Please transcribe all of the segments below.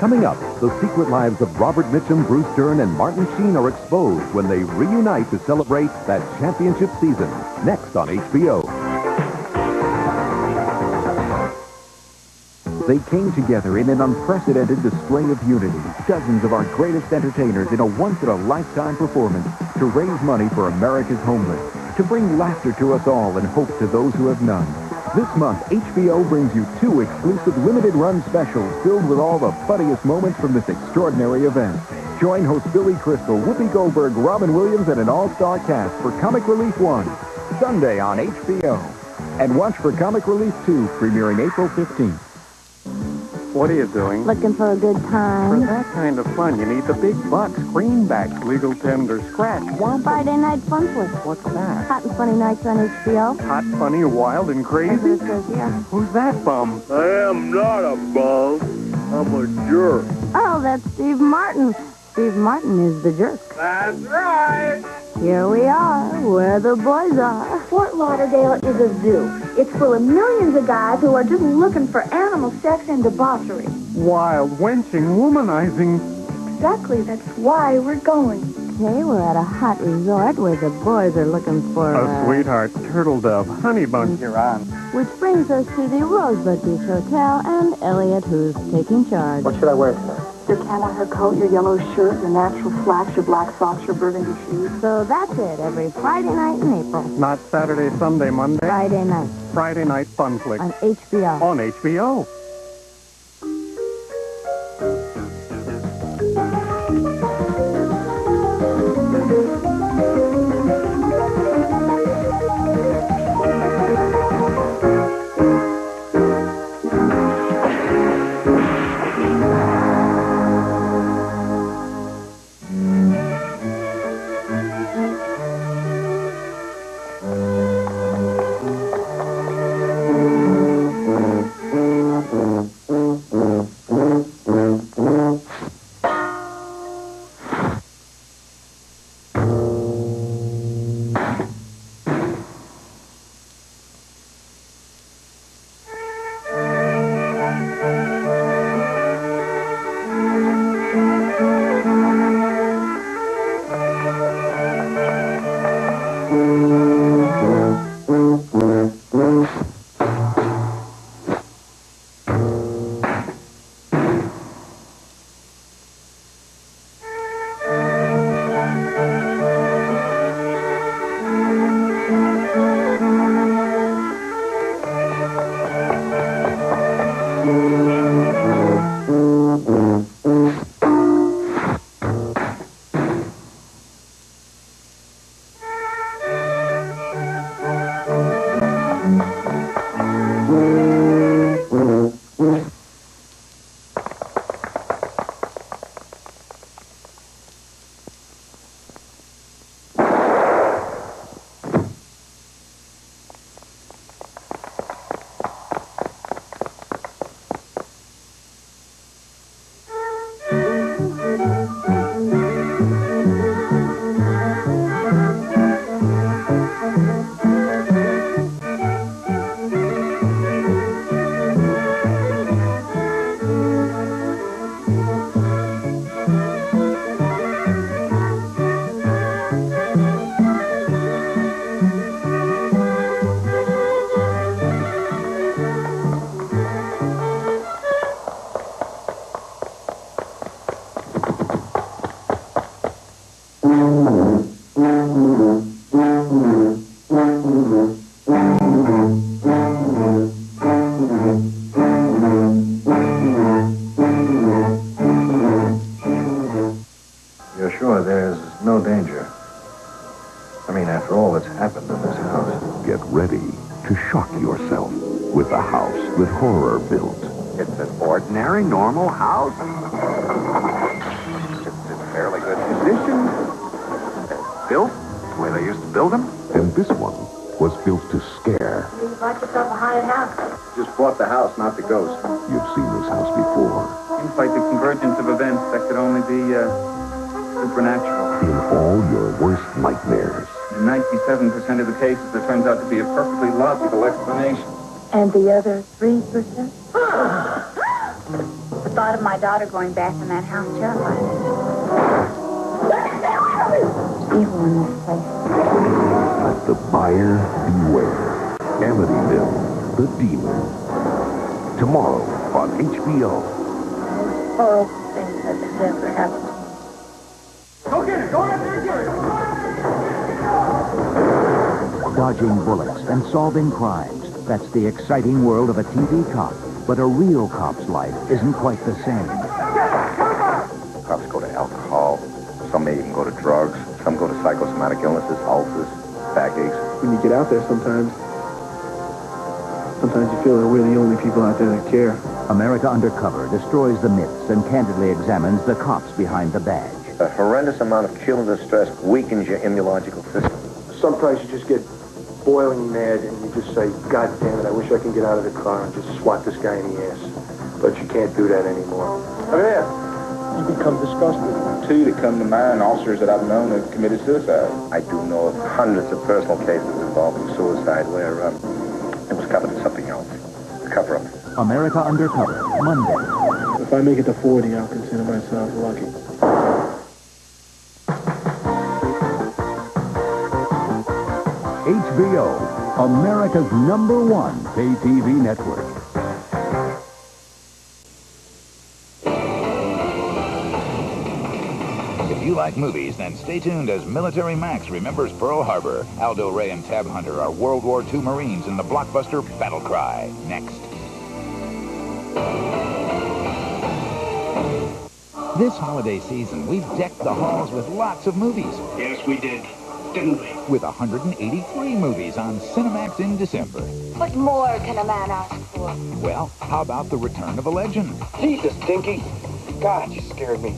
Coming up, the secret lives of Robert Mitchum, Bruce Dern, and Martin Sheen are exposed when they reunite to celebrate that championship season. Next on HBO. They came together in an unprecedented display of unity. Dozens of our greatest entertainers in a once-in-a-lifetime performance to raise money for America's homeless, to bring laughter to us all and hope to those who have none. This month, HBO brings you 2 exclusive limited-run specials filled with all the funniest moments from this extraordinary event. Join host Billy Crystal, Whoopi Goldberg, Robin Williams, and an all-star cast for Comic Relief 1, Sunday on HBO. And watch for Comic Relief 2, premiering April 15th. What are you doing? Looking for a good time. For that kind of fun, you need the big bucks, greenbacks, legal tender, scratch, wampa. Friday Night Fun Flick. What's that? Hot and funny nights on HBO. Hot, funny, wild, and crazy? That's what it says here. Who's that bum? I am not a bum. I'm a jerk. Oh, that's Steve Martin. Steve Martin is the jerk. That's right. Here we are, where the boys are. Fort Lauderdale is a zoo. It's full of millions of guys who are just looking for animal sex and debauchery. Wild, wenching, womanizing. Exactly, that's why we're going. Okay, we're at a hot resort where the boys are looking for A sweetheart, turtle dove, honey bun. You're on. Which brings us to the Rosebud Beach Hotel and Elliot, who's taking charge. What should I wear today? Your camel hair coat, your yellow shirt, your natural slacks, your black socks, your burgundy shoes. So that's it, every Friday night in April. Not Saturday, Sunday, Monday? Friday night. Friday night fun flick. On HBO. On HBO. Get ready to shock yourself with a house that horror built. It's an ordinary, normal house. It's in fairly good condition. It's built the way they used to build them. And this one was built to scare. You bought yourself a haunted house. Just bought the house, not the ghost. You've seen this house before. Seems like the convergence of events that could only be supernatural. In all your worst nightmares. In 97% of the cases, there turns out to be a perfectly logical explanation. And the other 3%? thought of my daughter going back in that house terrified me. Evil in this place. Let the buyer beware. Amityville, the demon. Tomorrow on HBO. Horrible things that has ever happened. Go get it! Go out there and get it! Dodging bullets and solving crimes. That's the exciting world of a TV cop. But a real cop's life isn't quite the same. Cops go to alcohol. Some may even go to drugs. Some go to psychosomatic illnesses, ulcers, backaches. When you get out there sometimes you feel that we're the only people out there that care. America Undercover destroys the myths and candidly examines the cops behind the badge. A horrendous amount of cumulative stress weakens your immunological system. Sometimes you just get boiling mad and you just say, God damn it, I wish I could get out of the car and just swat this guy in the ass. But you can't do that anymore. Oh, yeah. You become disgusted. Two that come to mind, officers that I've known have committed suicide. I do know of hundreds of personal cases involving suicide where it was covered in something else. A cover-up. America Undercover, Monday. If I make it to 40, I'll consider myself lucky. HBO, America's #1 pay TV network. If you like movies, then stay tuned as Military Max remembers Pearl Harbor. Aldo Ray and Tab Hunter are World War II Marines in the blockbuster Battle Cry. Next. This holiday season, we've decked the halls with lots of movies. Yes, we did. Didn't we? With 183 movies on Cinemax in December. What more can a man ask for? Well, how about the return of a legend? Jesus, Dinky. God, you scared me.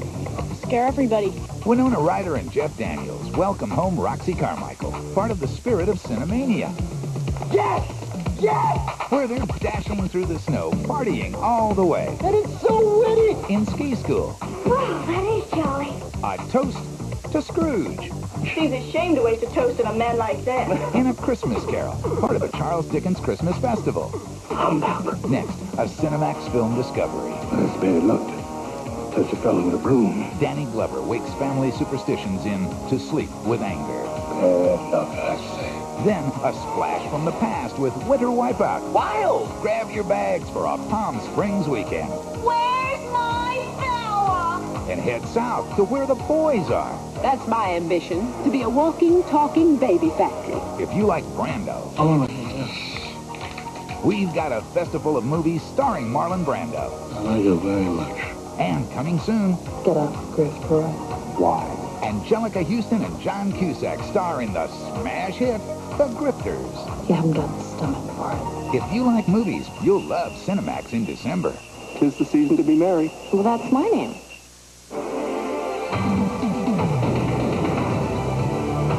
Scare everybody. Winona Ryder and Jeff Daniels welcome home Roxy Carmichael, part of the spirit of Cinemania. Yes! Yes! Where they're dashing through the snow, partying all the way. And it's so witty! In ski school. Wow, that is jolly. A toast to Scrooge. She's ashamed to waste a toast on a man like that. In A Christmas Carol, part of the Charles Dickens Christmas Festival. Humbug. Next, a Cinemax film discovery. That's bad luck. Touch a fellow with a broom. Danny Glover wakes family superstitions in To Sleep with Anger. Bad luck, I say. Then, a splash from the past with Winter Wipeout. Wild! Grab your bags for a Palm Springs weekend. Where's my fella? And head south to where the boys are. That's my ambition, to be a walking, talking baby factory. If you like Brando, we've got a festival of movies starring Marlon Brando. I like it very much. And coming soon, Get up, Christopher. why? Angelica Houston and John Cusack star in the smash hit, The Grifters. You haven't got the stomach for it. If you like movies, you'll love Cinemax in December. 'Tis the season to be merry. Well, that's my name.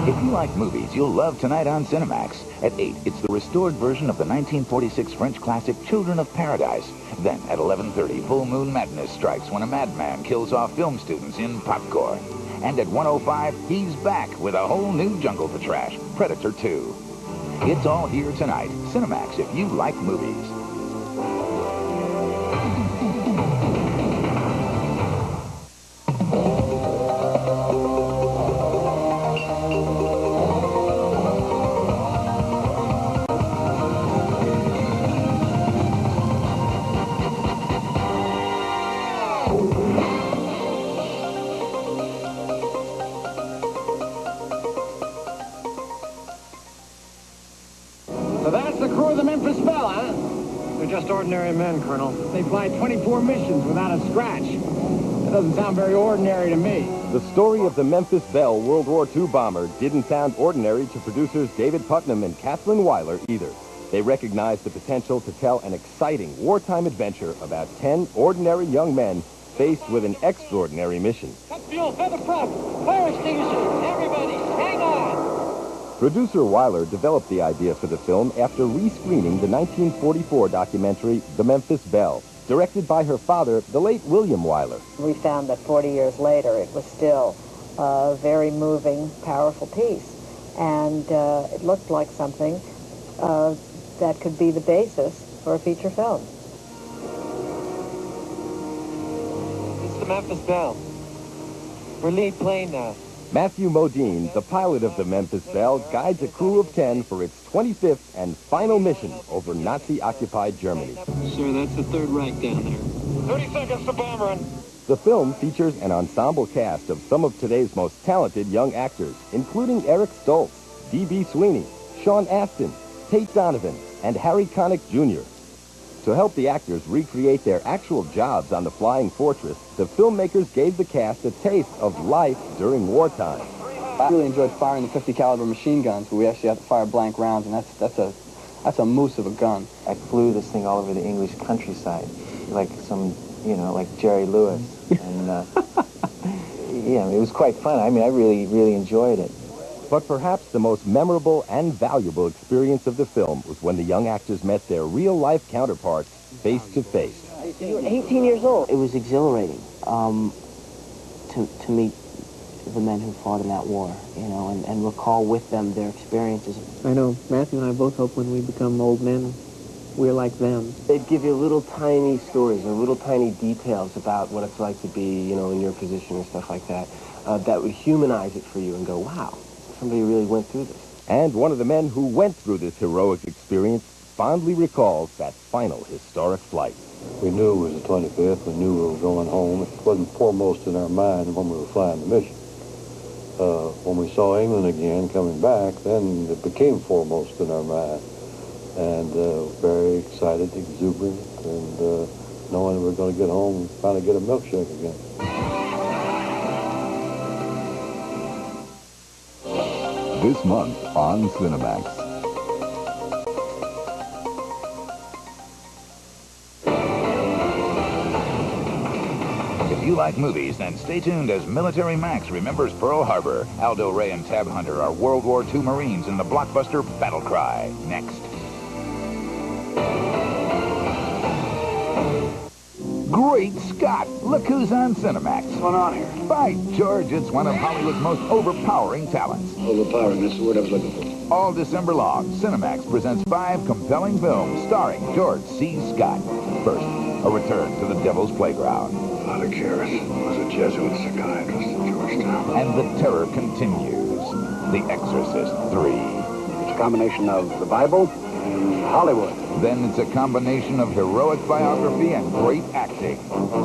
If you like movies, you'll love tonight on Cinemax. At 8, it's the restored version of the 1946 French classic Children of Paradise. Then at 11:30, Full Moon Madness strikes when a madman kills off film students in Popcorn. And at 1:05, he's back with a whole new jungle to trash, Predator 2. It's all here tonight. Cinemax, if you like movies. So that's the crew of the Memphis Belle, huh? They're just ordinary men, Colonel. They fly 24 missions without a scratch. That doesn't sound very ordinary to me. The story of the Memphis Belle World War II bomber didn't sound ordinary to producers David Putnam and Kathleen Weiler either. They recognized the potential to tell an exciting wartime adventure about 10 ordinary young men faced with an extraordinary mission. Cut fuel, feather prop, fire extinguisher, everybody, hang on! Producer Weiler developed the idea for the film after rescreening the 1944 documentary The Memphis Belle, directed by her father, the late William Weiler. We found that 40 years later it was still a very moving, powerful piece. And it looked like something that could be the basis for a feature film. the Memphis Belle. We're lead plane now. Matthew Modine, the pilot of the Memphis Belle, guides a crew of 10 for its 25th and final mission over Nazi-occupied Germany. Sir, that's the Third Reich down there. 30 seconds to bomb run. The film features an ensemble cast of some of today's most talented young actors, including Eric Stoltz, D.B. Sweeney, Sean Astin, Tate Donovan, and Harry Connick Jr. To help the actors recreate their actual jobs on the Flying Fortress, the filmmakers gave the cast a taste of life during wartime. I really enjoyed firing the 50 caliber machine guns, but we actually have to fire blank rounds, and that's a moose of a gun. I flew this thing all over the English countryside, like some, like Jerry Lewis, and yeah, it was quite fun. I mean, I really enjoyed it. But perhaps the most memorable and valuable experience of the film was when the young actors met their real-life counterparts face to face. You were 18 years old. It was exhilarating to meet the men who fought in that war, and recall with them their experiences. I know Matthew and I both hope when we become old men, we're like them. They'd give you little tiny stories or little tiny details about what it's like to be, in your position and stuff like that, that would humanize it for you and go, wow. Somebody really went through this. And one of the men who went through this heroic experience fondly recalls that final historic flight. We knew it was the 25th. We knew we were going home. It wasn't foremost in our mind when we were flying the mission. When we saw England again coming back, then it became foremost in our mind. And very excited, exuberant, and knowing we were going to get home and finally get a milkshake again. This month on Cinemax. If you like movies, then stay tuned as Military Max remembers Pearl Harbor. Aldo Ray and Tab Hunter are World War II Marines in the blockbuster Battle Cry. Next. Great Scott! Look who's on Cinemax. What's going on here? By George, it's one of Hollywood's most overpowering talents. Overpowering, that's the word I was looking for. All December long, Cinemax presents 5 compelling films starring George C. Scott. First, a return to the Devil's Playground. Father Karras was a Jesuit psychiatrist in Georgetown. And the terror continues. The Exorcist 3. It's a combination of the Bible and Hollywood. Then it's a combination of heroic biography and great acting.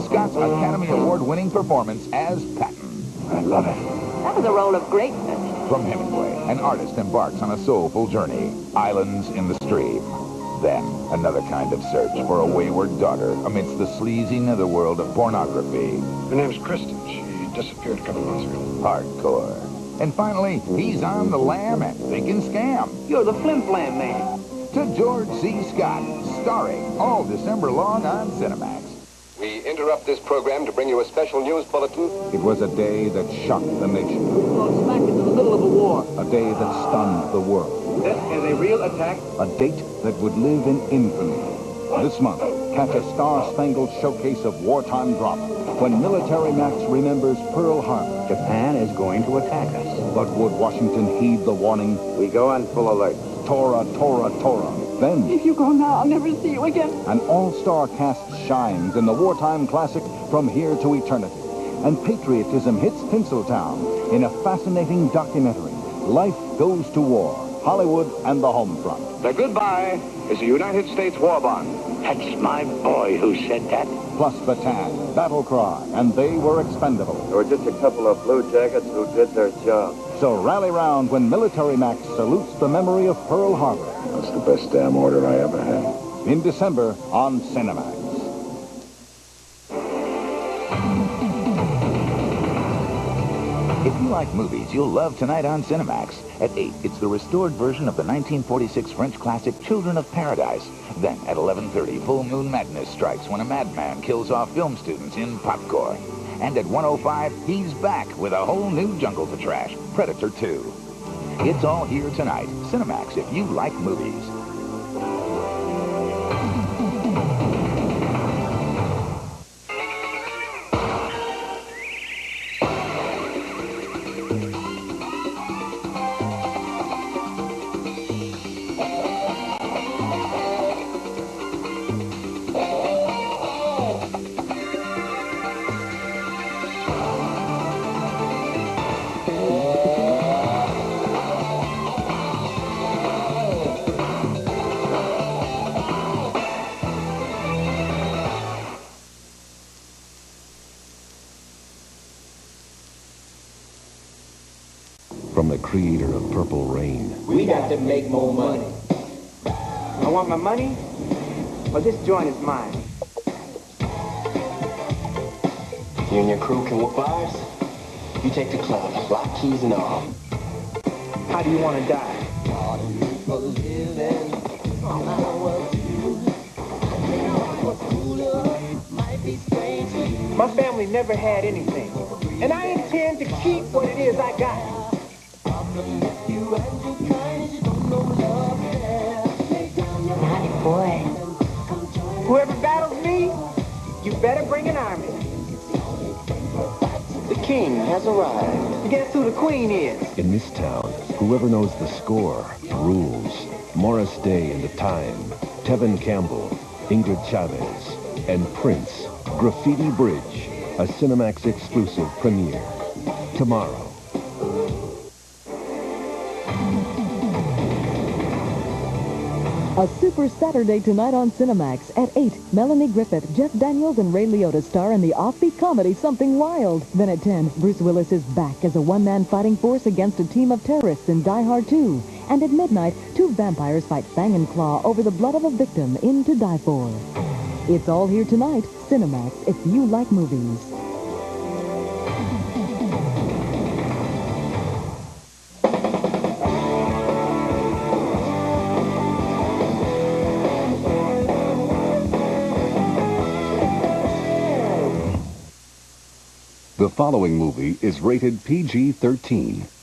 Scott's Academy Award-winning performance as Patton. I love it. That was a role of greatness. From Hemingway, an artist embarks on a soulful journey. Islands in the Stream. Then, another kind of search for a wayward daughter amidst the sleazy netherworld of pornography. Her name's Kristen. She disappeared a couple months ago. Hardcore. And finally, he's on the lam and thinking scam. You're the flim-flam man. To George C. Scott, starring all December long on Cinemax. We interrupt this program to bring you a special news bulletin. It was a day that shocked the nation. We were smack into the middle of a war. A day that stunned the world. This is a real attack. A date that would live in infamy. This month, catch a star-spangled showcase of wartime drama when Military Max remembers Pearl Harbor. Japan is going to attack us. But would Washington heed the warning? We go on full alert. Tora, Tora, Tora. Then, If you go now, I'll never see you again. an all-star cast shines in the wartime classic From Here to Eternity. And patriotism hits Tinseltown in a fascinating documentary, Life Goes to War, Hollywood and the Home Front. The goodbye is a United States war bond. That's my boy who said that. Plus Bataan, Battle Cry, and They Were Expendable. There were just a couple of blue jackets who did their job. So rally round when Military Max salutes the memory of Pearl Harbor. That's the best damn order I ever had. In December on Cinemax. If you like movies, you'll love Tonight on Cinemax. At 8, it's the restored version of the 1946 French classic Children of Paradise. Then at 11:30, Full Moon Madness strikes when a madman kills off film students in Popcorn. And at 1:05, he's back with a whole new jungle to trash, Predator 2. It's all here tonight. Cinemax, if you like movies. From the creator of Purple Rain. We got to make more money. I want my money, or this joint is mine. You and your crew can whoop ours. You take the club, lock, keys, and all. How do you want to die? My family never had anything, and I intend to keep what it is I got. Naughty boy. Whoever battles me, you better bring an army. The king has arrived. Guess who the queen is? In this town, whoever knows the score rules. Morris Day and the Time, Tevin Campbell, Ingrid Chavez, and Prince, Graffiti Bridge, a Cinemax exclusive premiere. Tomorrow. A Super Saturday tonight on Cinemax. At 8, Melanie Griffith, Jeff Daniels, and Ray Liotta star in the offbeat comedy Something Wild. Then at 10, Bruce Willis is back as a one-man fighting force against a team of terrorists in Die Hard 2. And at midnight, two vampires fight Fang and Claw over the blood of a victim in To Die For. It's all here tonight. Cinemax, if you like movies. The following movie is rated PG-13.